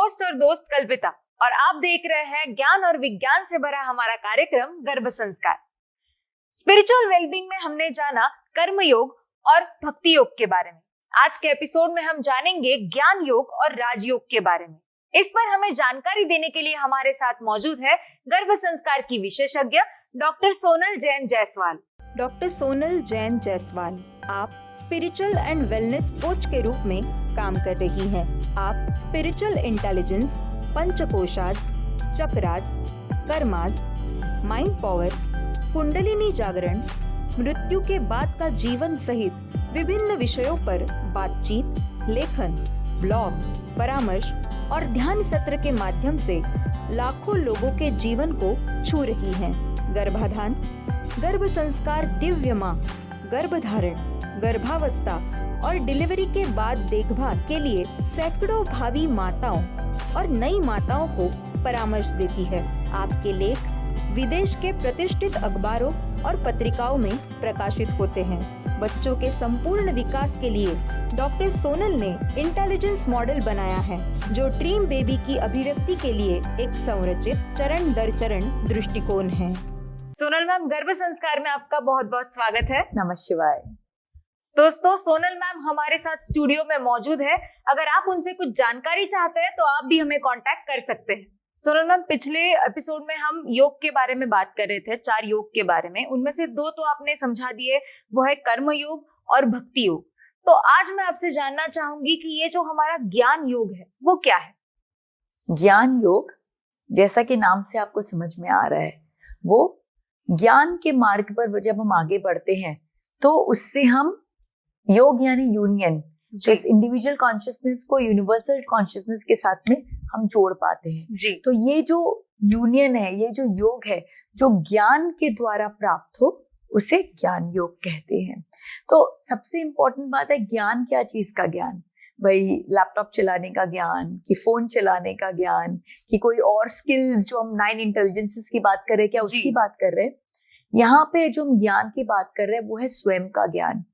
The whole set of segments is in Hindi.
होस्ट और दोस्त कल्पिता और आप देख रहे हैं ज्ञान और विज्ञान से भरा हमारा कार्यक्रम गर्भ संस्कार। स्पिरिचुअल वेलबींग में हमने जाना कर्म योग और भक्ति योग के बारे में। आज के एपिसोड में हम जानेंगे ज्ञान योग और राजयोग के बारे में। इस पर हमें जानकारी देने के लिए हमारे साथ मौजूद है गर्भ संस्कार की विशेषज्ञ डॉक्टर सोनल जैन जायसवाल। डॉक्टर सोनल जैन जायसवाल, आप स्पिरिचुअल एंड वेलनेस कोच के रूप में काम कर रही हैं। आप spiritual intelligence, panchakoshas, chakras, karmas, mind power, kundalini जागरण, मृत्यु के बाद का जीवन सहित विभिन्न विषयों पर बातचीत, लेखन, ब्लॉग, परामर्श और ध्यान सत्र के माध्यम से लाखों लोगों के जीवन को छू रही हैं। गर्भाधान, गर्भ संस्कार, दिव्य मां, गर्भधारण, गर्भावस्था और डिलीवरी के बाद देखभाल के लिए सैकड़ों भावी माताओं और नई माताओं को परामर्श देती है। आपके लेख विदेश के प्रतिष्ठित अखबारों और पत्रिकाओं में प्रकाशित होते हैं। बच्चों के संपूर्ण विकास के लिए डॉक्टर सोनल ने इंटेलिजेंस मॉडल बनाया है, जो ड्रीम बेबी की अभिव्यक्ति के लिए एक संरचित चरण दर चरण दृष्टिकोण है। सोनल मैम, गर्भ संस्कार में आपका बहुत बहुत स्वागत है। नमः शिवाय। दोस्तों, सोनल मैम हमारे साथ स्टूडियो में मौजूद है। अगर आप उनसे कुछ जानकारी चाहते हैं तो आप भी हमें कांटेक्ट कर सकते हैं। सोनल मैम, पिछले एपिसोड में हम योग के बारे में बात कर रहे थे, 4 योग के बारे में। उनमें से 2 तो आपने समझा दिए, वो है कर्म योग और भक्ति योग। तो आज मैं आपसे जानना चाहूंगी कि ये जो हमारा ज्ञान योग है वो क्या है? ज्ञान योग, जैसा कि नाम से आपको समझ में आ रहा है, वो ज्ञान के मार्ग पर जब हम आगे बढ़ते हैं तो उससे हम योग यानी यूनियन, इस इंडिविजुअल कॉन्शियसनेस को यूनिवर्सल कॉन्शियसनेस के साथ में हम जोड़ पाते हैं जी। तो ये जो यूनियन है, ये जो योग है, जो ज्ञान के द्वारा प्राप्त हो, उसे ज्ञान योग कहते हैं। तो सबसे इम्पोर्टेंट बात है, ज्ञान क्या चीज का ज्ञान? भाई लैपटॉप चलाने का ज्ञान, कि फोन चलाने का ज्ञान, कि कोई और स्किल्स जो हम 9 इंटेलिजेंसेस की बात कर रहे हैं, क्या उसकी बात कर रहे हैं? यहाँ पे जो हम ज्ञान की बात कर रहे हैं वो है स्वयं का ज्ञान,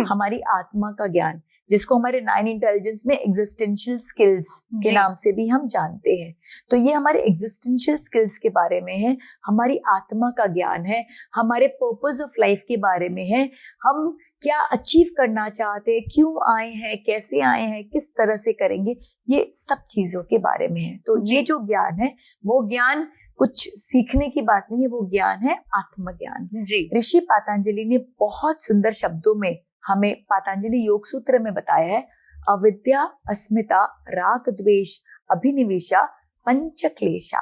हमारी आत्मा का ज्ञान, जिसको हमारे 9 इंटेलिजेंस में एग्जिस्टेंशियल स्किल्स के नाम से भी हम जानते हैं। तो ये हमारे एग्जिस्टेंशियल स्किल्स के बारे में है, हमारी आत्मा का ज्ञान है, हमारे पर्पस ऑफ लाइफ के बारे में है, हम क्या अचीव करना चाहते हैं, क्यों आए हैं, कैसे आए हैं, किस तरह से करेंगे, ये सब चीजों के बारे में है। तो ये जो ज्ञान है वो ज्ञान कुछ सीखने की बात नहीं है, वो ज्ञान है आत्मज्ञान। ऋषि पतंजलि ने बहुत सुंदर शब्दों में हमें पतंजलि योग सूत्र में बताया है, अविद्या, अस्मिता, राग, द्वेष, अभिनिवेशा, पंच क्लेशा।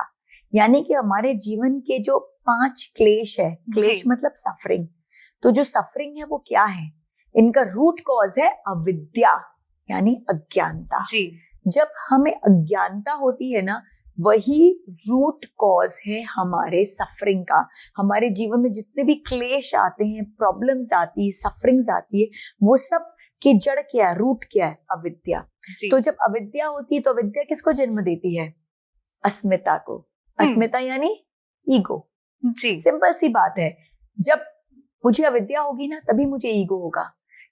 यानी कि हमारे जीवन के जो 5 क्लेश है, क्लेश मतलब सफरिंग, तो जो सफरिंग है वो क्या है? इनका रूट कॉज है अविद्या यानी अज्ञानता। जब हमें अज्ञानता होती है ना, वही रूट कॉज है हमारे सफरिंग का। हमारे जीवन में जितने भी क्लेश आते हैं, प्रॉब्लम्स आती है, सफरिंग्स आती है, वो सब की जड़ क्या है, रूट क्या है? अविद्या। तो जब अविद्या होती है तो अविद्या किसको जन्म देती है? अस्मिता को। अस्मिता यानी ईगो। सिंपल सी बात है, जब मुझे अविद्या होगी ना तभी मुझे ईगो होगा,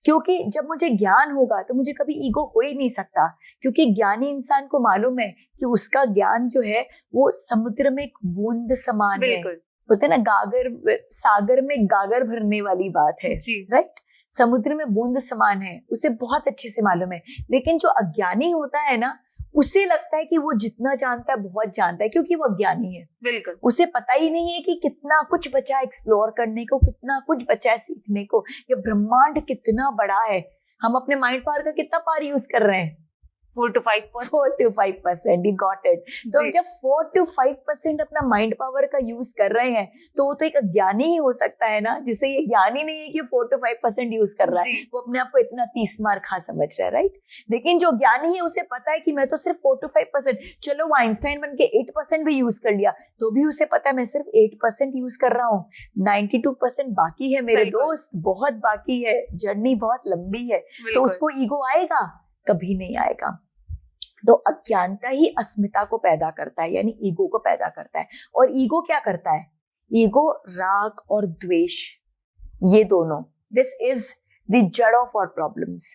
क्योंकि जब मुझे ज्ञान होगा तो मुझे कभी ईगो हो ही नहीं सकता, क्योंकि ज्ञानी इंसान को मालूम है कि उसका ज्ञान जो है वो समुद्र में एक बूंद समान है। बोलते हैं ना, गागर, सागर में गागर भरने वाली बात है, राइट? समुद्र में बूंद समान है, उसे बहुत अच्छे से मालूम है। लेकिन जो अज्ञानी होता है ना, उसे लगता है कि वो जितना जानता है बहुत जानता है, क्योंकि वो अज्ञानी है। बिल्कुल। उसे पता ही नहीं है कि कितना कुछ बचा है एक्सप्लोर करने को, कितना कुछ बचा है सीखने को, ये ब्रह्मांड कितना बड़ा है। हम अपने माइंड पावर का कितना पावर यूज कर रहे हैं? 4 to 5%. You got it. तो हम जब 4 to 5% अपना माइंड पावर का यूज कर रहे हैं तो वो तो एक अज्ञानी ही हो सकता है ना, जिसे ये ज्ञानी नहीं है कि 4 to 5% यूज कर रहा है, वो अपने आप को इतना 30 मार खा समझ रहा है, राइट? लेकिन जो ज्ञानी है उसे पता है कि मैं तो सिर्फ 4 to 5%, चलो वो आइंस्टाइन बन के 8% भी यूज कर लिया तो भी उसे पता है मैं सिर्फ 8% यूज कर रहा हूँ, 92% बाकी है मेरे दोस्त, बहुत बाकी है, जर्नी बहुत लंबी है। तो उसको ईगो आएगा? कभी नहीं आएगा। तो अज्ञानता ही अस्मिता को पैदा करता है, यानी ईगो को पैदा करता है। और ईगो क्या करता है? ईगो राग और द्वेष, ये दोनों, दिस इज द जड़ ऑफ आवर प्रॉब्लम्स।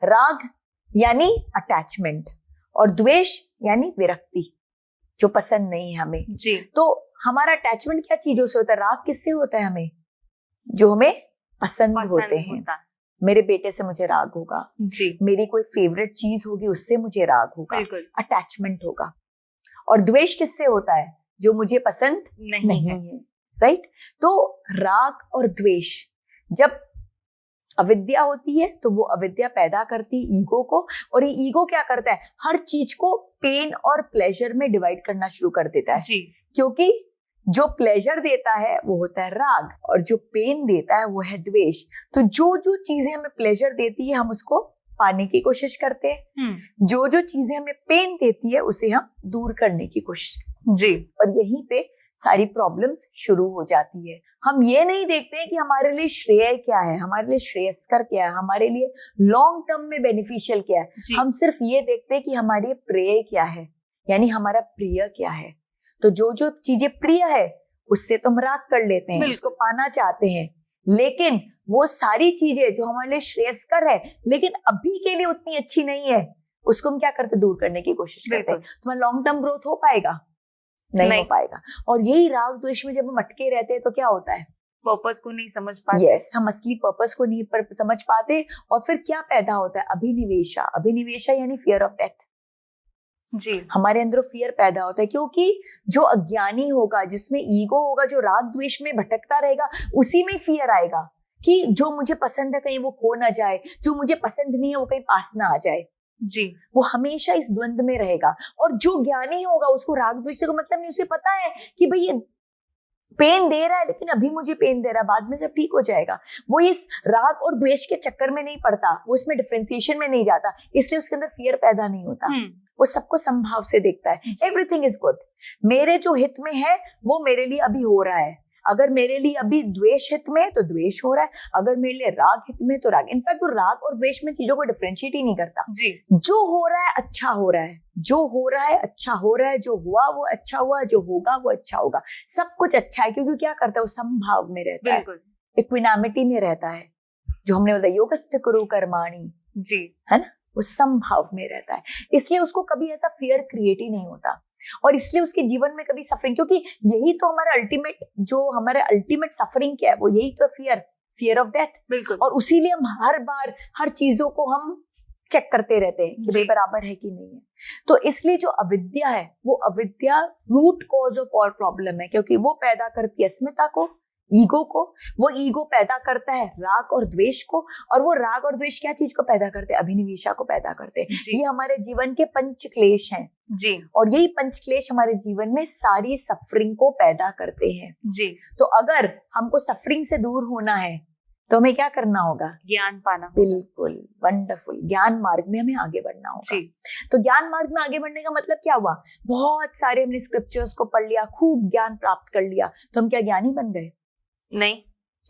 राग यानी अटैचमेंट और द्वेष यानी विरक्ति, जो पसंद नहीं है हमें जी। तो हमारा अटैचमेंट क्या चीजों से होता है? राग किससे होता है? हमें जो हमें पसंद होते हैं। होता है। मेरे बेटे से मुझे राग होगा जी, मेरी कोई फेवरेट चीज होगी उससे मुझे राग होगा, बिल्कुल अटैचमेंट होगा। और द्वेष किससे होता है? जो मुझे पसंद नहीं है, राइट? तो राग और द्वेष, जब अविद्या होती है तो वो अविद्या पैदा करती है ईगो को, और ये ईगो क्या करता है? हर चीज को पेन और प्लेजर में डिवाइड करना शुरू कर देता है जी, क्योंकि जो प्लेजर देता है वो होता है राग और जो पेन देता है वो है द्वेष। तो जो जो चीजें हमें प्लेजर देती है हम उसको पाने की कोशिश करते हैं, जो जो चीजें हमें पेन देती है उसे हम दूर करने की कोशिश, जी, और यहीं पे सारी प्रॉब्लम्स शुरू हो जाती है। हम ये नहीं देखते हैं कि हमारे लिए श्रेय क्या है, हमारे लिए श्रेयस्कर क्या है, हमारे लिए लॉन्ग टर्म में बेनिफिशियल क्या है। जी। हम सिर्फ ये देखते हैं कि हमारे प्रिय क्या है, यानी हमारा प्रिय क्या है। तो जो जो चीजें प्रिय है उससे तो हम राग कर लेते हैं, उसको पाना चाहते हैं, लेकिन वो सारी चीजें जो हमारे लिए श्रेयस्कर है लेकिन अभी के लिए उतनी अच्छी नहीं है, उसको हम क्या करते? दूर करने की कोशिश करते हैं। तुम्हारा लॉन्ग टर्म ग्रोथ हो पाएगा? नहीं हो पाएगा। और यही राग द्वेष में जब हम अटके रहते हैं तो क्या होता है? पर्पस को नहीं समझ पाते। यस, हम असली पर्पस को नहीं समझ पाते, और फिर क्या पैदा होता है? अभिनिवेशा। अभिनिवेशा यानी फियर ऑफ डेथ। जी, हमारे अंदर फियर पैदा होता है क्योंकि जो अज्ञानी होगा, जिसमें ईगो होगा, जो राग द्वेष में भटकता रहेगा, उसी में फियर आएगा कि जो मुझे पसंद है कहीं वो खो ना जाए, जो मुझे पसंद नहीं है वो कहीं पास ना आ जाए। जी, वो हमेशा इस द्वंद में रहेगा। और जो ज्ञानी होगा उसको राग द्वेष से कोई मतलब नहीं, उसे पता है कि भाई ये पेन दे रहा है लेकिन अभी मुझे पेन दे रहा है, बाद में सब ठीक हो जाएगा। वो इस राग और द्वेष के चक्कर में नहीं पड़ता, वो इसमें डिफरेंशिएशन में नहीं जाता, इसलिए उसके अंदर फियर पैदा नहीं होता। वो सबको संभाव से देखता है, एवरीथिंग इज गुड, मेरे जो हित में है वो मेरे लिए अभी हो रहा है। अगर मेरे लिए अभी द्वेष हित में तो द्वेष हो रहा है, अगर मेरे लिए राग हित में तो राग। इनफैक्ट वो राग और द्वेष में चीजों को डिफरेंशिएट ही नहीं करता। जी, जो हो रहा है अच्छा हो रहा है, जो हो रहा है अच्छा हो रहा है, जो हुआ वो अच्छा हुआ, जो होगा वो अच्छा होगा, सब कुछ अच्छा है। क्योंकि क्या करता है? वो समभाव में रहता है, इक्विनामिटी में रहता है, जो हमने बोला योगस्थ कुरु कर्माणि, जी, है ना, वो समभाव में रहता है। इसलिए उसको कभी ऐसा फियर क्रिएट ही नहीं होता, और इसलिए उसके जीवन में कभी सफरिंग, क्योंकि यही तो हमारा अल्टीमेट, जो हमारा अल्टीमेट सफरिंग क्या है, वो यही तो फियर ऑफ डेथ। बिल्कुल। और उसीलिए हम हर बार हर चीजों को हम चेक करते रहते हैं कि भाई बराबर है कि नहीं है। तो इसलिए जो अविद्या है वो अविद्या root cause of all problem है, क्योंकि वो पैदा करती है अस्मिता को, ईगो को, वो ईगो पैदा करता है राग और द्वेष को, और वो राग और द्वेष क्या चीज को पैदा करते हैं? अभिनिवेशा को पैदा करते हैं। ये हमारे जीवन के पंच क्लेश हैं जी, और यही पंच क्लेश हमारे जीवन में सारी सफरिंग को पैदा करते हैं जी। तो अगर हमको सफरिंग से दूर होना है तो हमें क्या करना होगा? ज्ञान पाना। बिल्कुल, वंडरफुल। ज्ञान मार्ग में हमें आगे बढ़ना होगा। तो ज्ञान मार्ग में आगे बढ़ने का मतलब क्या हुआ? बहुत सारे हमने स्क्रिप्चर्स को पढ़ लिया, खूब ज्ञान प्राप्त कर लिया, तो हम क्या ज्ञानी बन गए? नहीं।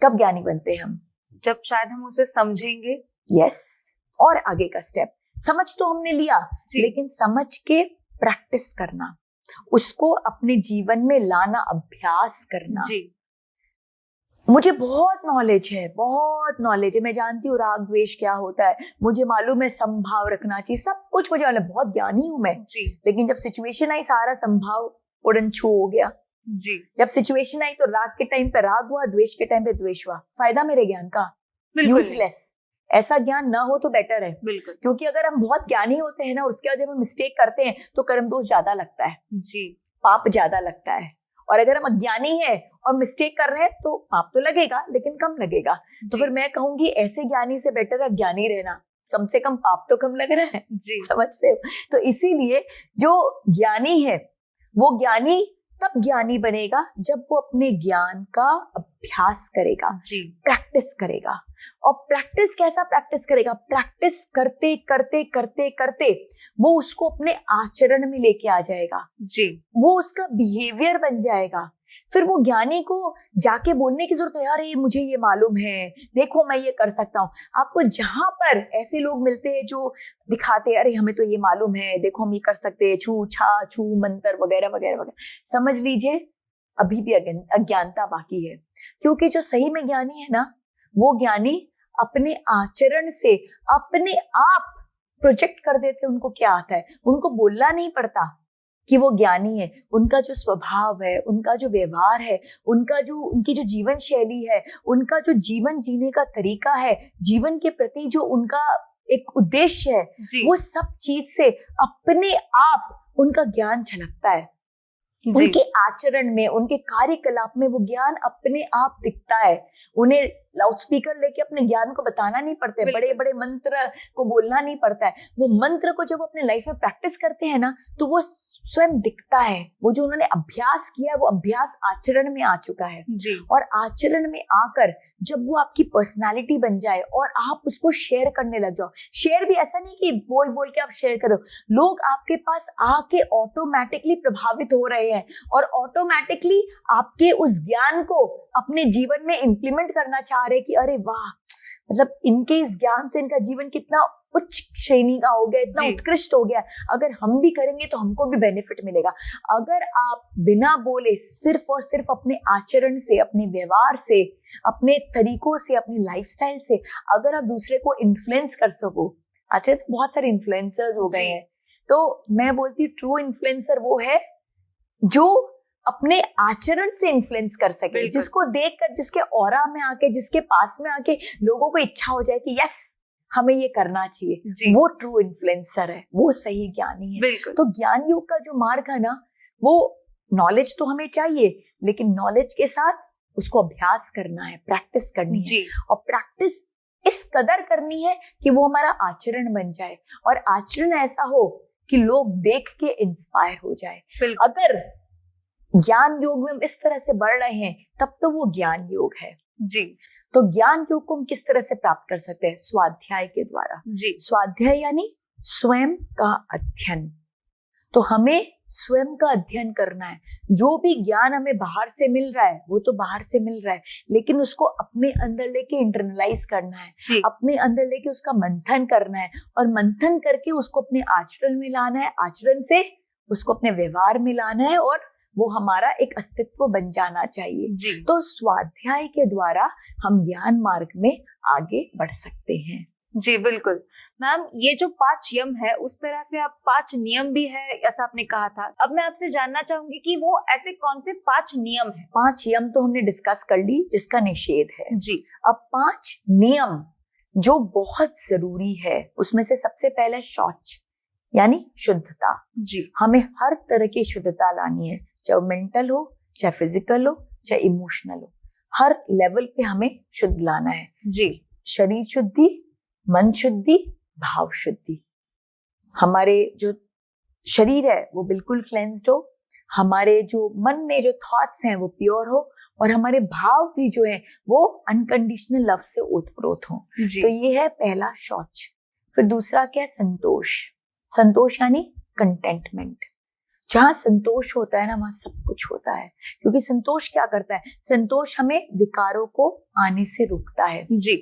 कब ज्ञानी बनते हैं हम? जब शायद हम उसे समझेंगे। यस। और आगे का स्टेप, समझ तो हमने लिया लेकिन समझ के प्रैक्टिस करना, उसको अपने जीवन में लाना, अभ्यास करना। जी। मुझे बहुत नॉलेज है, मैं जानती हूँ राग द्वेष क्या होता है, मुझे मालूम है संभाव रखना चाहिए, सब कुछ मुझे मालूम है, बहुत ज्ञानी हूं मैं जी। लेकिन जब सिचुएशन आई सारा संभाव उड़न छू हो गया। जी। जब सिचुएशन आई तो राग के टाइम पे राग हुआ, द्वेष के टाइम पे द्वेष हुआ, फायदा मेरे ज्ञान का? यूजलेस। ऐसा ज्ञान ना हो तो बेटर है। बिल्कुल। क्योंकि अगर हम बहुत ज्ञानी होते हैं ना, उसके बाद जब हम मिस्टेक करते हैं तो कर्म दोष ज्यादा लगता है, जी, पाप ज्यादा लगता है। और अगर हम अज्ञानी है और मिस्टेक कर रहे हैं तो पाप तो लगेगा लेकिन कम लगेगा। तो फिर मैं कहूंगी ऐसे ज्ञानी से बेटर अज्ञानी रहना, कम से कम पाप तो कम लग रहा है। जी। समझ रहे हो? तो इसीलिए जो ज्ञानी है वो ज्ञानी तब ज्ञानी बनेगा जब वो अपने ज्ञान का अभ्यास करेगा, प्रैक्टिस करेगा। और प्रैक्टिस कैसा प्रैक्टिस करेगा? प्रैक्टिस करते करते करते करते वो उसको अपने आचरण में लेके आ जाएगा। जी। वो उसका बिहेवियर बन जाएगा। फिर वो ज्ञानी को जाके बोलने की जरूरत है, यार ये मुझे ये मालूम है, देखो मैं ये कर सकता हूँ। आपको जहां पर ऐसे लोग मिलते हैं जो दिखाते हैं, अरे हमें तो ये मालूम है, देखो हम ये कर सकते हैं, छू छा छू मंत्र वगैरह वगैरह वगैरह, समझ लीजिए अभी भी अज्ञानता बाकी है। क्योंकि जो सही में ज्ञानी है ना, वो ज्ञानी अपने आचरण से अपने आप प्रोजेक्ट कर देते हैं उनको क्या आता है, उनको बोलना नहीं पड़ता कि वो ज्ञानी है। उनका जो स्वभाव है, उनका जो व्यवहार है, उनकी जो जीवन शैली है, उनका जो जीवन जीने का तरीका है, जीवन के प्रति जो उनका एक उद्देश्य है, वो सब चीज से अपने आप उनका ज्ञान झलकता है। उनके आचरण में, उनके कार्यकलाप में वो ज्ञान अपने आप दिखता है। उन्हें लाउडस्पीकर लेके अपने ज्ञान को बताना नहीं पड़ता है, बड़े बड़े मंत्र को बोलना नहीं पड़ता है। वो मंत्र को जब वो अपने लाइफ में प्रैक्टिस करते हैं ना, तो वो स्वयं दिखता है। वो जो उन्होंने अभ्यास किया, वो अभ्यास आचरण में आ चुका है जी। और आचरण में आकर जब वो आपकी पर्सनालिटी बन जाए और आप उसको शेयर करने लग जाओ, शेयर भी ऐसा नहीं कि बोल बोल के आप शेयर करो, लोग आपके पास आके ऑटोमेटिकली प्रभावित हो रहे हैं और ऑटोमेटिकली आपके उस ज्ञान को अपने जीवन में इंप्लीमेंट करना चाह रहे कि अरे वाह, मतलब इनके इस ज्ञान से इनका जीवन कितना उच्च श्रेणी का हो गया, इतना उत्कृष्ट हो गया। अगर हम भी करेंगे तो हमको भी बेनिफिट मिलेगा। अगर आप बिना बोले सिर्फ और सिर्फ अपने आचरण से, अपने व्यवहार से, अपने तरीकों से, अपनी लाइफस्टाइल से अगर आप दूसरे को इन्फ्लुएंस कर सको, अच्छा तो बहुत सारे इन्फ्लुएंसर्स हो गए हैं, तो मैं बोलती हूँ ट्रू इन्फ्लुएंसर वो है जो अपने आचरण से इन्फ्लुएंस कर सके, जिसको देखकर, जिसके ऑरा में आके, जिसके पास में आके लोगों को इच्छा हो जाए कि यस हमें ये करना चाहिए, वो ट्रू इन्फ्लुएंसर है, वो सही ज्ञानी है। तो ज्ञान योग का जो मार्ग है ना, वो नॉलेज तो हमें चाहिए, लेकिन नॉलेज के साथ उसको अभ्यास करना है, प्रैक्टिस करनी है, और प्रैक्टिस इस कदर करनी है कि वो हमारा आचरण बन जाए और आचरण ऐसा हो कि लोग देख के इंस्पायर हो जाए। अगर ज्ञान योग में हम इस तरह से बढ़ रहे हैं तब तो वो ज्ञान योग है जी। तो ज्ञान योग को हम किस तरह से प्राप्त कर सकते हैं? स्वाध्याय के द्वारा जी। स्वाध्याय यानी स्वयं का अध्ययन। तो हमें स्वयं का अध्ययन करना है। जो भी ज्ञान हमें बाहर से मिल रहा है वो तो बाहर से मिल रहा है, लेकिन उसको अपने अंदर लेके इंटरनलाइज करना है, अपने अंदर लेके उसका मंथन करना है और मंथन करके उसको अपने आचरण में लाना है, आचरण से उसको अपने व्यवहार में लाना है और वो हमारा एक अस्तित्व बन जाना चाहिए जी। तो स्वाध्याय के द्वारा हम ज्ञान मार्ग में आगे बढ़ सकते हैं जी। बिल्कुल मैम, ये जो 5 यम है उस तरह से आप 5 नियम भी है ऐसा आपने कहा था। अब मैं आपसे जानना चाहूंगी कि वो ऐसे कौन से 5 नियम है? 5 यम तो हमने डिस्कस कर ली जिसका निषेध है जी। अब 5 नियम जो बहुत जरूरी है, उसमें से सबसे पहले शौच यानी शुद्धता जी। हमें हर तरह की शुद्धता लानी है, चाहे मेंटल हो, चाहे फिजिकल हो, चाहे इमोशनल हो, हर लेवल पे हमें शुद्ध लाना है जी। शरीर शुद्धि, मन शुद्धि, भाव शुद्धि। हमारे जो शरीर है वो बिल्कुल क्लेंस्ड हो, हमारे जो मन में जो थॉट्स हैं वो प्योर हो और हमारे भाव भी जो है वो अनकंडीशनल लव से ओतप्रोत हो। तो ये है पहला शौच। फिर दूसरा क्या है? संतोष। संतोष यानी कंटेंटमेंट। जहां संतोष होता है ना वहां सब कुछ होता है, क्योंकि संतोष क्या करता है? संतोष हमें विकारों को आने से रोकता है जी।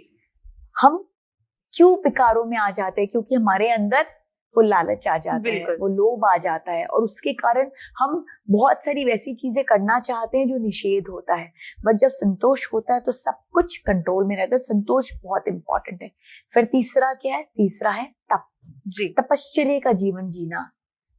हम क्यों विकारों में आ जाते हैं? क्योंकि हमारे अंदर वो लालच आ जाता है, वो लोभ आ जाता है और उसके कारण हम बहुत सारी वैसी चीजें करना चाहते हैं जो निषेध होता है। बट जब संतोष होता है तो सब कुछ कंट्रोल में रहता है। संतोष बहुत इंपॉर्टेंट है। फिर तीसरा क्या है? तीसरा है तप जी। तपश्चर्या का जीवन जीना।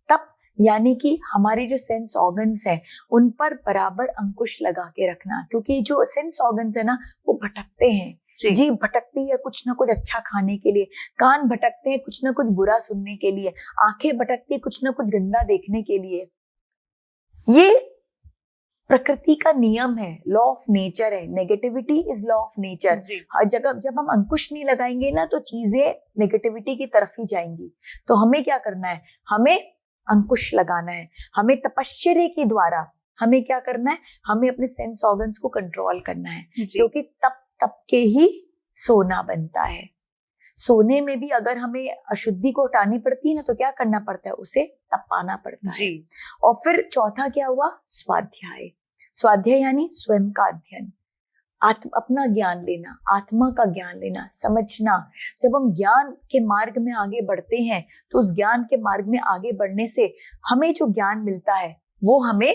तप यानी कि हमारे जो सेंस ऑर्गन्स हैं उन पर बराबर अंकुश लगा के रखना, क्योंकि जो सेंस ऑर्गन्स है ना वो भटकते हैं। जीभ भटकती है कुछ ना कुछ अच्छा खाने के लिए, कान भटकते हैं कुछ ना कुछ बुरा सुनने के लिए, आंखें भटकती है कुछ ना कुछ गंदा देखने के लिए। ये प्रकृति का नियम है, लॉ ऑफ नेचर है। Negativity is law of nature. हर जगह जब हम अंकुश नहीं लगाएंगे ना तो चीजें नेगेटिविटी की तरफ ही जाएंगी। तो हमें क्या करना है? हमें अंकुश लगाना है। हमें तपश्चर्या के द्वारा हमें क्या करना है? हमें अपने सेंस ऑर्गन्स को कंट्रोल करना है, क्योंकि तप के ही सोना बनता है। सोने में भी अगर हमें अशुद्धि को हटानी पड़ती है ना तो क्या करना पड़ता है? उसे तपाना पड़ता है। और फिर चौथा क्या हुआ? स्वाध्याय। स्वाध्याय यानी स्वयं का अध्ययन, अपना ज्ञान लेना, आत्मा का ज्ञान लेना, समझना। जब हम ज्ञान के मार्ग में आगे बढ़ते हैं तो उस ज्ञान के मार्ग में आगे बढ़ने से हमें जो ज्ञान मिलता है वो हमें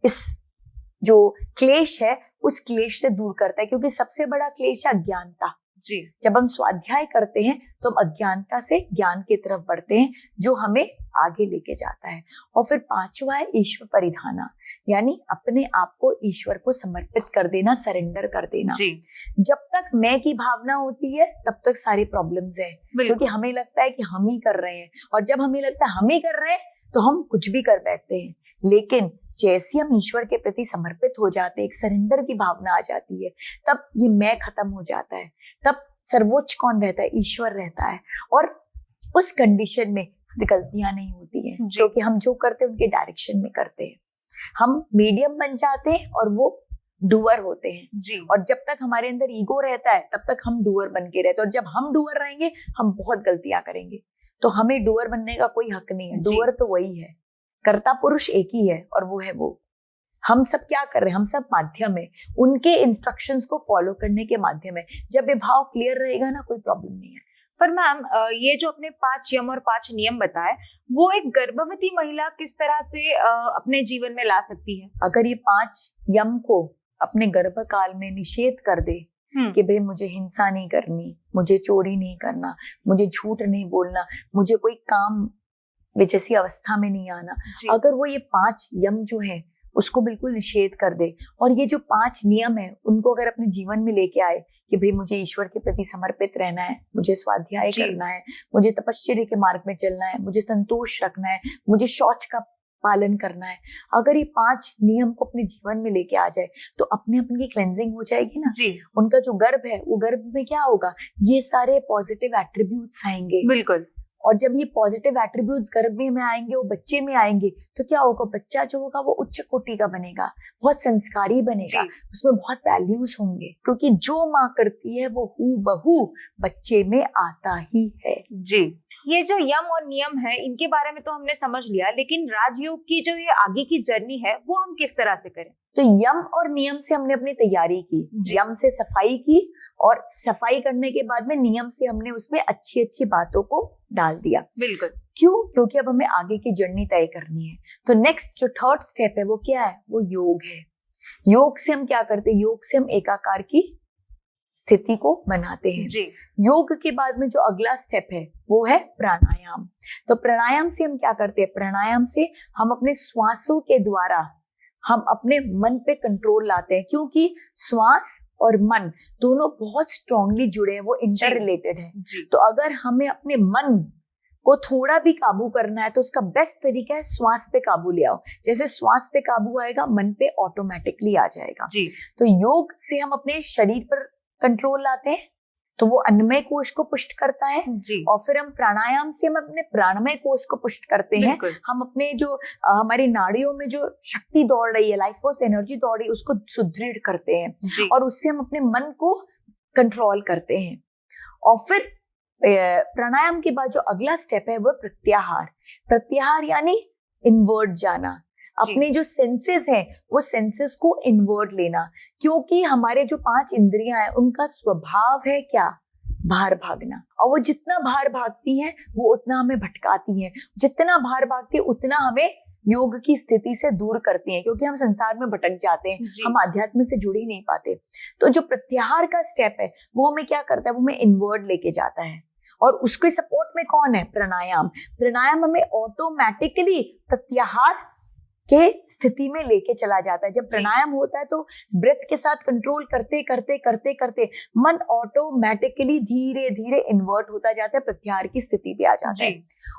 इस जो क्लेश है उस क्लेश से दूर करता है, क्योंकि सबसे बड़ा क्लेश है अज्ञानता जी जब हम स्वाध्याय करते हैं तो हम अज्ञानता से ज्ञान की तरफ बढ़ते हैं, जो हमें आगे लेके जाता है। और फिर पांचवा है ईश्वर परिधाना, यानी अपने आप को ईश्वर को समर्पित कर देना, सरेंडर कर देना। जी जब तक मैं की भावना होती है तब तक सारी प्रॉब्लम्स है, क्योंकि हमें लगता है कि हम ही कर रहे हैं, और जब हमें लगता है हम ही कर रहे हैं तो हम कुछ भी कर बैठते हैं। लेकिन जैसे हम ईश्वर के प्रति समर्पित हो जाते हैं, एक सरेंडर की भावना आ जाती है, तब ये मैं खत्म हो जाता है। तब सर्वोच्च कौन रहता है? ईश्वर रहता है। और उस कंडीशन में गलतियां नहीं होती हैं, क्योंकि हम जो करते हैं उनके डायरेक्शन में करते हैं। हम मीडियम बन जाते हैं और वो डूअर होते हैं जी। और जब तक हमारे अंदर ईगो रहता है तब तक हम डूअर बन के रहते हैं, और जब हम डूअर रहेंगे हम बहुत गलतियां करेंगे। तो हमें डूअर बनने का कोई हक नहीं है। डूअर तो वही है, कर्ता पुरुष एक ही है, और वो है वो। हम सब क्या कर रहे हैं? हम सब माध्यम है, उनके इंस्ट्रक्शंस को फॉलो करने के माध्यम है। जब ये भाव क्लियर रहेगा ना, कोई प्रॉब्लम नहीं है। पर मैम, ये जो अपने 5 यम और 5 नियम बताए, वो एक गर्भवती महिला किस तरह से अपने जीवन में ला सकती है? अगर ये 5 यम को अपने गर्भकाल में निषेध कर दे कि भाई मुझे हिंसा नहीं करनी, मुझे चोरी नहीं करना, मुझे झूठ नहीं बोलना, मुझे कोई काम जैसी अवस्था में नहीं आना, अगर वो ये 5 यम जो है उसको बिल्कुल निषेध कर दे, और ये जो 5 नियम है उनको अगर अपने जीवन में लेके आए कि भाई मुझे ईश्वर के प्रति समर्पित रहना है, मुझे स्वाध्याय करना है, मुझे तपश्चर्या के मार्ग में चलना है, मुझे संतोष रखना है, मुझे शौच का पालन करना है, अगर ये 5 नियम को अपने जीवन में लेके आ जाए तो अपने अपने की क्लेंजिंग हो जाएगी ना। जी। उनका जो गर्भ है, वो गर्भ में क्या होगा? ये सारे पॉजिटिव एट्रीब्यूट्स आएंगे। बिल्कुल। और जब ये पॉजिटिव एट्रीब्यूट्स गर्भ में आएंगे, वो बच्चे में आएंगे, तो क्या होगा? बच्चा जो होगा वो उच्च कोटि का बनेगा, बहुत संस्कारी बनेगा, उसमें बहुत वैल्यूज होंगे, क्योंकि जो माँ करती है वो हूबहू बच्चे में आता ही है। जी। ये जो यम और नियम है, इनके बारे में तो हमने समझ लिया, लेकिन राजयोग की जो ये आगे की जर्नी है वो हम किस तरह से करें? तो यम और नियम से हमने अपनी तैयारी की, यम से सफाई की, और सफाई करने के बाद में नियम से हमने उसमें अच्छी अच्छी बातों को डाल दिया। बिल्कुल। क्यों? क्योंकि अब हमें आगे की जर्नी तय करनी है। तो नेक्स्ट जो 3rd स्टेप है वो क्या है? वो योग है। योग से हम क्या करते हैं? योग से हम एकाकार की स्थिति को बनाते हैं। जी। योग के बाद में जो अगला स्टेप है वो है प्राणायाम। तो प्राणायाम से हम क्या करते हैं? प्राणायाम से हम अपने श्वासों के द्वारा हम अपने मन पे कंट्रोल लाते हैं, क्योंकि श्वास और मन दोनों बहुत स्ट्रांगली जुड़े हैं, वो इंटर रिलेटेड है। तो अगर हमें अपने मन को थोड़ा भी काबू करना है तो उसका बेस्ट तरीका है श्वास पे काबू ले आओ। जैसे श्वास पे काबू आएगा, मन पे ऑटोमेटिकली आ जाएगा। जी। तो योग से हम अपने शरीर पर कंट्रोल लाते हैं, तो वो अन्नमय कोश को पुष्ट करता है। जी। और फिर हम प्राणायाम से हम अपने प्राणमय कोश को पुष्ट करते हैं। हम अपने जो हमारी नाड़ियों में जो शक्ति दौड़ रही है, लाइफ फोर्स एनर्जी दौड़ रही है, उसको सुदृढ़ करते हैं, और उससे हम अपने मन को कंट्रोल करते हैं। और फिर प्राणायाम के बाद जो अगला स्टेप है वो प्रत्याहार। प्रत्याहार यानी इनवर्ड जाना, अपने जो सेंसेस हैं वो सेंसेस को इनवर्ड लेना, क्योंकि हमारे जो 5 इंद्रियां हैं उनका स्वभाव है क्या? बाहर भागना। और वो जितना बाहर भागती हैं वो उतना हमें भटकाती हैं, जितना बाहर भागती है उतना हमें योग की स्थिति से दूर करती हैं, क्योंकि हम संसार में भटक जाते हैं, हम आध्यात्म से जुड़ ही नहीं पाते। तो जो प्रत्याहार का स्टेप है वो हमें क्या करता है? वो हमें इनवर्ड लेके जाता है, और उसके सपोर्ट में कौन है? प्राणायाम। प्राणायाम हमें ऑटोमेटिकली प्रत्याहार के स्थिति में लेके चला जाता है। जब प्राणायाम होता है तो ब्रेथ के साथ कंट्रोल करते करते करते करते मन ऑटोमेटिकली धीरे धीरे इन्वर्ट होता जाता है, प्रत्याहार की स्थिति पे आ जाता है।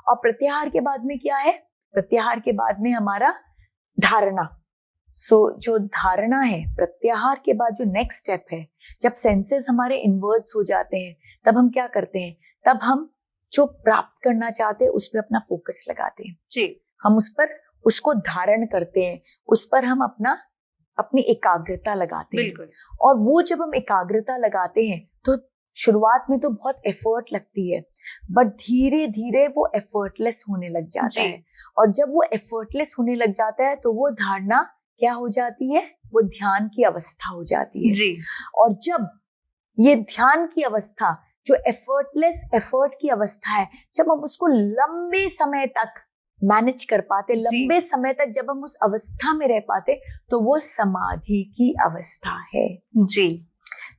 और प्रत्याहार के बाद में क्या है? प्रत्याहार के बाद में हमारा धारणा। जो धारणा है, प्रत्याहार के बाद जो नेक्स्ट स्टेप है, जब सेंसेस हमारे इन्वर्ट्स हो जाते हैं तब हम क्या करते हैं? तब हम जो प्राप्त करना चाहते हैं उस पर अपना फोकस लगाते हैं। जी। हम उसको धारण करते हैं, उस पर हम अपनी एकाग्रता लगाते हैं। और वो जब हम एकाग्रता लगाते हैं तो शुरुआत में तो बहुत एफर्ट लगती है, बट धीरे धीरे वो एफर्टलेस होने लग जाता है। और जब वो एफर्टलेस होने लग जाता है तो वो धारणा क्या हो जाती है? वो ध्यान की अवस्था हो जाती है। जी। और जब ये ध्यान की अवस्था, जो एफर्ट की अवस्था है, जब हम उसको लंबे समय तक मैनेज कर पाते, लंबे समय तक जब हम उस अवस्था में रह पाते, तो वो समाधि की अवस्था है। जी।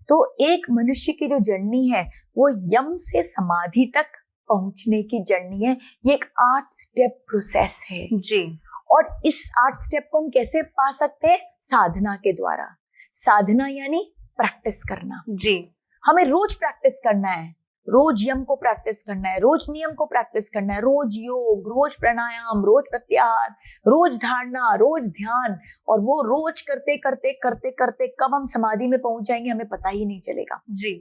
तो एक मनुष्य की जो जर्नी है वो यम से समाधि तक पहुंचने की जर्नी है। ये एक 8 स्टेप प्रोसेस है जी। और इस 8 स्टेप को हम कैसे पा सकते हैं? साधना के द्वारा। साधना यानी प्रैक्टिस करना। जी। हमें रोज प्रैक्टिस करना है, रोज यम को प्रैक्टिस करना है, रोज नियम को प्रैक्टिस करना है, रोज योग, रोज प्राणायाम, रोज प्रत्याहार, रोज धारणा, रोज ध्यान। और वो रोज करते करते करते करते कब हम समाधि में पहुंच जाएंगे हमें पता ही नहीं चलेगा। जी।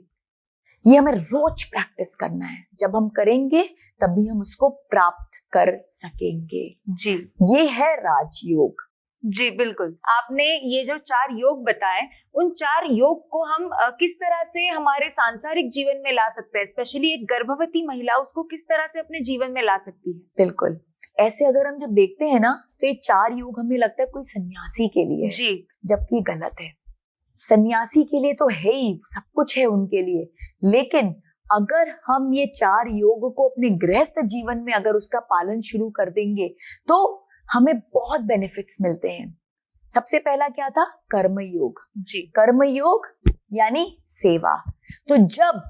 ये हमें रोज प्रैक्टिस करना है। जब हम करेंगे तभी हम उसको प्राप्त कर सकेंगे। जी। ये है राजयोग। जी बिल्कुल। आपने ये जो 4 योग बताए, उन 4 योग को हम किस तरह से हमारे सांसारिक जीवन में ला सकते हैं, स्पेशली एक गर्भवती महिला उसको किस तरह से अपने जीवन में ला सकती है? बिल्कुल। ऐसे अगर हम जब देखते हैं ना तो ये 4 योग हमें लगता है कोई सन्यासी के लिए, जी, जबकि गलत है। सन्यासी के लिए तो है ही, सब कुछ है उनके लिए, लेकिन अगर हम ये 4 योग को अपने गृहस्थ जीवन में अगर उसका पालन शुरू कर देंगे तो हमें बहुत बेनिफिट्स मिलते हैं। सबसे पहला क्या था? कर्म योग। जी। कर्म योग यानी सेवा। तो जब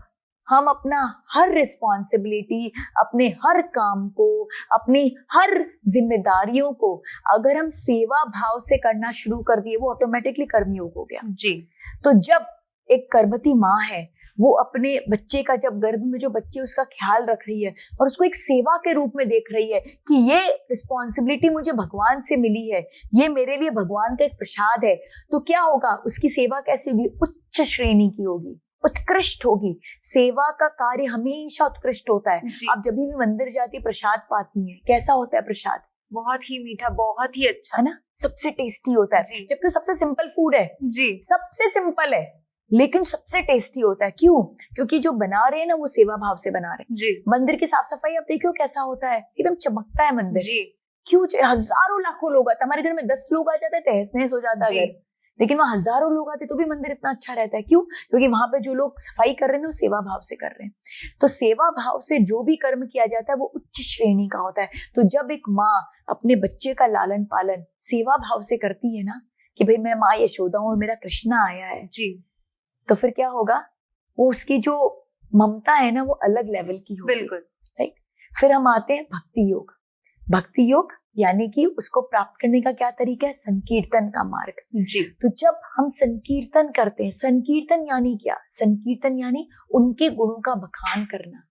हम अपना हर रिस्पॉन्सिबिलिटी, अपने हर काम को, अपनी हर जिम्मेदारियों को अगर हम सेवा भाव से करना शुरू कर दिए, वो ऑटोमेटिकली कर्मयोग हो गया। जी। तो जब एक गर्भवती माँ है वो अपने बच्चे का, जब गर्भ में जो बच्चे उसका ख्याल रख रही है और उसको एक सेवा के रूप में देख रही है कि ये रिस्पॉन्सिबिलिटी मुझे भगवान से मिली है, ये मेरे लिए भगवान का एक प्रसाद है, तो क्या होगा? उसकी सेवा कैसी होगी? उच्च श्रेणी की होगी, उत्कृष्ट होगी। सेवा का कार्य हमेशा उत्कृष्ट होता है। आप जब भी मंदिर जाती प्रसाद पाती हैं, कैसा होता है प्रसाद? बहुत ही मीठा, बहुत ही अच्छा, है ना? सबसे टेस्टी होता है, जबकि सबसे सिंपल फूड है। जी। सबसे सिंपल है लेकिन सबसे टेस्टी होता है। क्यों? क्योंकि जो बना रहे हैं ना वो सेवा भाव से बना रहे हैं। जी। मंदिर की साफ सफाई आप देखो कैसा होता है, एकदम चमकता है मंदिर। जी। क्यों? हजारों लाखों लोग आते, हमारे घर में 10 लोग आ जाते तहस नहस हो जाता है घर, लेकिन वहां हजारों लोग आते तो भी मंदिर इतना अच्छा रहता है। क्यों? क्योंकि वहां पे जो लोग सफाई कर रहे हैं वो सेवा भाव से कर रहे हैं। तो सेवा भाव से जो भी कर्म किया जाता है वो उच्च श्रेणी का होता है। तो जब एक माँ अपने बच्चे का लालन पालन सेवा भाव से करती है ना कि भाई मैं माँ यशोदा हूँ और मेरा कृष्णा आया है, जी, तो फिर क्या होगा? वो उसकी जो ममता है ना वो अलग लेवल की होगी। बिल्कुल। राइट। फिर हम आते हैं भक्ति योग। भक्ति योग यानी कि उसको प्राप्त करने का क्या तरीका है? संकीर्तन का मार्ग। जी। तो जब हम संकीर्तन करते हैं, संकीर्तन यानी क्या? संकीर्तन यानी उनके गुणों का बखान करना।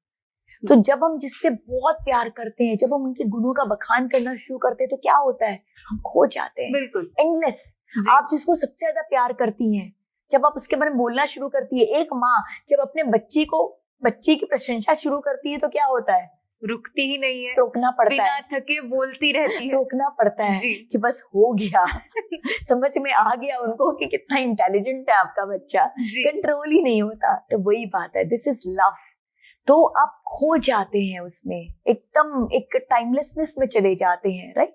तो जब हम जिससे बहुत प्यार करते हैं, जब हम उनके गुणों का बखान करना शुरू करते हैं तो क्या होता है? हम खो जाते हैं। बिल्कुल। एंडलेस। आप जिसको सबसे ज्यादा प्यार करती हैं, जब आप उसके बारे में बोलना शुरू करती है, एक माँ जब अपने बच्चे की प्रशंसा शुरू करती है तो क्या होता है? रुकती ही नहीं है, रोकना पड़ता है, बिना थके बोलती रहती है, रोकना पड़ता है कि बस हो गया। समझ में आ गया उनको कि कितना इंटेलिजेंट है आपका बच्चा, कंट्रोल ही नहीं होता। तो वही बात है, दिस इज लव। तो आप खो जाते हैं उसमें, एकदम एक टाइमलेसनेस में चले जाते हैं। राइट।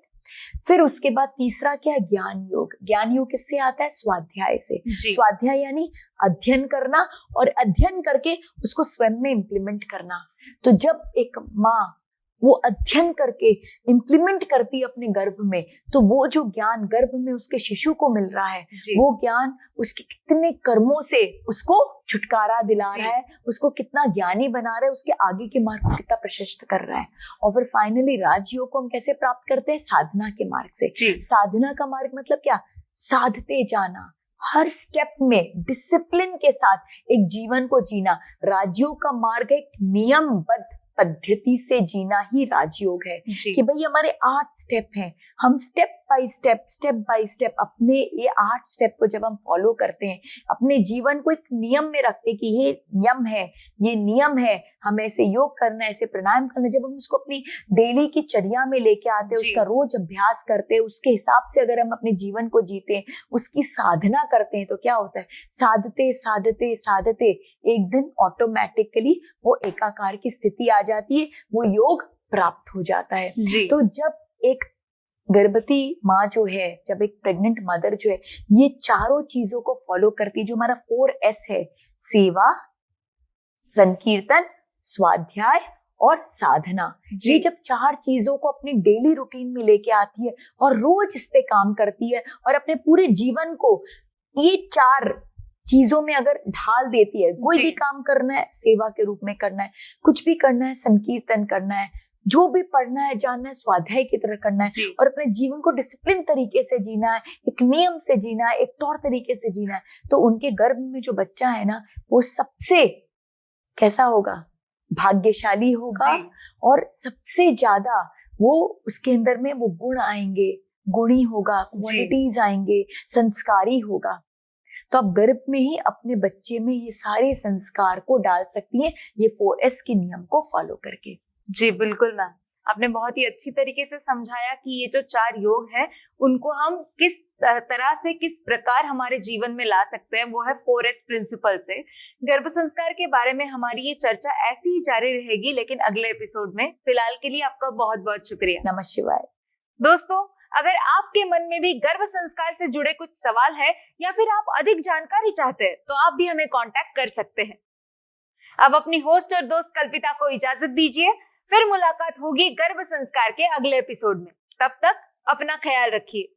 फिर उसके बाद तीसरा क्या है? ज्ञान योग। ज्ञान योग किससे आता है? स्वाध्याय से। स्वाध्याय यानी अध्ययन करना और अध्ययन करके उसको स्वयं में इंप्लीमेंट करना। तो जब एक माँ वो अध्ययन करके इंप्लीमेंट करती है अपने गर्भ में, तो वो जो ज्ञान गर्भ में उसके शिशु को मिल रहा है, वो ज्ञान उसके कितने कर्मों से उसको छुटकारा दिला रहा है, उसको कितना ज्ञानी बना रहा है, उसके आगे के मार्ग को कितना प्रशस्त कर रहा है। और फिर फाइनली राजयोग को हम कैसे प्राप्त करते हैं? साधना के मार्ग से। साधना का मार्ग मतलब क्या? साधते जाना, हर स्टेप में डिसिप्लिन के साथ एक जीवन को जीना। राजयोग का मार्ग एक नियमबद्ध पद्धति से जीना ही राजयोग है। कि भाई हमारे 8 स्टेप हैं, हम स्टेप बाय स्टेप अपने ये 8 स्टेप को जब हम फॉलो करते हैं, अपने जीवन को एक नियम में रखते कि ये नियम है, ये नियम है, हमें ऐसे योग करना है, ऐसे प्राणायाम करना है। जब हम उसको अपनी डेली की चर्या में लेके आते हैं, उसका रोज अभ्यास करते हैं, उसके हिसाब से अगर हम अपने जीवन को जीते हैं, उसकी साधना करते हैं, तो क्या होता है? साधते साधते साधते एक दिन ऑटोमेटिकली वो एकाकार की स्थिति आ जाती है, वो योग प्राप्त हो जाता है। तो जब एक गर्भवती माँ जो है, जब एक प्रेग्नेंट मदर जो है, ये चारों चीजों को फॉलो करती है, जो हमारा 4S है, सेवा, संकीर्तन, स्वाध्याय और साधना, ये जब 4 चीजों को अपनी डेली रूटीन में लेके आती है और रोज इस पे काम करती है और अपने पूरे जीवन को ये 4 चीजों में अगर ढाल देती है, कोई जी। भी काम करना है सेवा के रूप में करना है, कुछ भी करना है संकीर्तन करना है, जो भी पढ़ना है जानना है स्वाध्याय की तरह करना है, जी। और अपने जीवन को डिसिप्लिन तरीके से जीना है, एक नियम से जीना है, एक तौर तरीके से जीना है, तो उनके गर्भ में जो बच्चा है ना वो सबसे कैसा होगा, भाग्यशाली होगा। जी। और सबसे ज्यादा वो उसके अंदर में वो गुण आएंगे, गुणी होगा, क्वालिटीज आएंगे, संस्कारी होगा। तो आप गर्भ में ही अपने बच्चे में ये सारे संस्कार को डाल सकती हैं, ये 4S के नियम को फॉलो करके। जी बिल्कुल मैम, आपने बहुत ही अच्छी तरीके से समझाया कि ये जो 4 योग है उनको हम किस तरह से, किस प्रकार हमारे जीवन में ला सकते हैं, वो है 4S प्रिंसिपल से। गर्भ संस्कार के बारे में हमारी ये चर्चा ऐसी ही जारी रहेगी, लेकिन अगले एपिसोड में। फिलहाल के लिए आपका बहुत बहुत शुक्रिया। नमः शिवाय। दोस्तों, अगर आपके मन में भी गर्भ संस्कार से जुड़े कुछ सवाल है या फिर आप अधिक जानकारी चाहते हैं तो आप भी हमें कांटेक्ट कर सकते हैं। अब अपनी होस्ट और दोस्त कल्पिता को इजाजत दीजिए, फिर मुलाकात होगी गर्भ संस्कार के अगले एपिसोड में। तब तक अपना ख्याल रखिए।